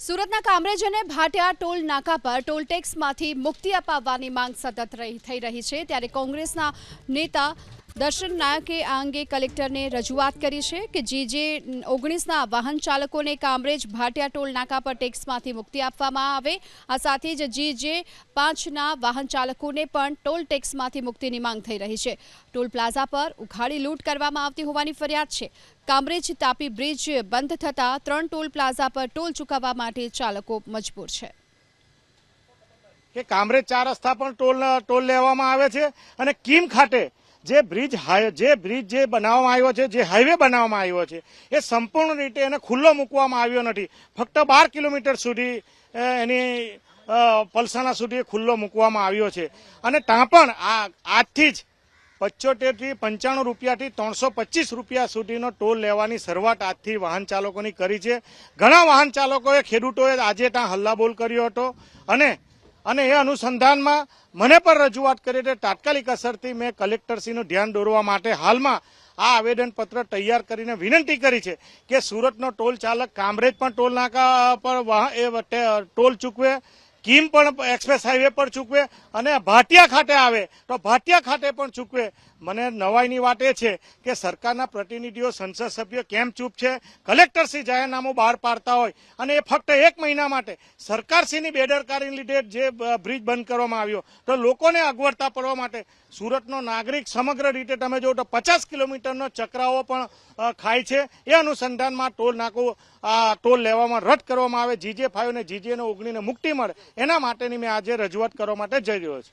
સુરતના કામરેજ અને ભાટિયા ટોલ નાકા પર ટોલ ટેક્સમાંથી મુક્તિ અપાવવાની માંગ સતત થઈ રહી છે ત્યારે કોંગ્રેસના નેતા દર્શન નાયકે આ અંગે કલેક્ટરને રજૂઆત કરી છે કે જે 19ના વાહન ચાલકોને કામરેજ ભાટિયા ટોલ નાકા પર ટેક્સમાંથી મુક્તિ આપવામાં આવે। આ સાથે જ જે 5ના વાહન ચાલકોને પણ ટોલ ટેક્સમાંથી મુક્તિની માંગ થઈ રહી છે। ટોલ પ્લાઝા પર ઉઘાડી લૂંટ કરવામાં આવતી હોવાની ફરિયાદ છે। કામરેજ તાપી બ્રિજ બંધ થતા 3 ટોલ પ્લાઝા પર ટોલ ચૂકવવા માટે ચાલકો મજબૂર છે કે કામરેજ 4 રસ્તા પર ટોલ લેવામાં આવે છે અને કીમ ખાતે જે બ્રિજ જે બનાવવામાં આવ્યો છે, જે હાઈવે બનાવવામાં આવ્યો છે એ સંપૂર્ણ રીતે એને ખુલ્લો મૂકવામાં આવ્યો નથી। ફક્ત 12 કિલોમીટર સુધી એની પલસાણા સુધી ખુલ્લો મૂકવામાં આવ્યો છે અને ત્યાં પણ આજથી જ 75 થી 95 રૂપિયાથી 325 રૂપિયા સુધીનો ટોલ લેવાની શરૂઆત આજથી વાહન ચાલકોની કરી છે। ઘણા વાહન ચાલકોએ ખેડૂતોએ આજે ત્યાં હલ્લાબોલ કર્યો હતો અને એ અનુસંધાનમાં મને પણ રજૂઆત કરી છે। તાત્કાલિક અસરથી મેં કલેક્ટરશ્રીનું ધ્યાન દોરવા માટે હાલમાં આ આવેદનપત્ર તૈયાર કરીને વિનંતી કરી છે કે સુરતનો ટોલ ચાલક કામરેજ પણ ટોલ નાકા પર ટોલ ચૂકવે, કીમ પણ એક્સપ્રેસ હાઈવે પર ચૂકવે અને ભાટિયા ખાતે આવે તો ભાટિયા ખાતે પણ ચૂકવે। મને નવાઈની વાત એ છે કે સરકારના પ્રતિનિધિઓ, સંસદ સભ્યો કેમ ચૂપ છે? કલેક્ટરશ્રી જાહેરનામું બહાર પાડતા હોય અને એ ફક્ત 1 મહિના માટે સરકારશ્રીની બેદરકારીને લીધે જે બ્રિજ બંધ કરવામાં આવ્યો તો લોકોને અગવડતા પડવા માટે સુરતનો નાગરિક સમગ્ર રીતે તમે જો તો 50 કિલોમીટરનો ચક્રાઓ પણ ખાય છે। એ અનુસંધાનમાં ટોલ લેવામાં રદ કરવામાં આવે, GJ5 અને GJ19 મુક્તિ મળે એના માટેની મેં આજે રજૂઆત કરવા માટે જઈ રહ્યો છું।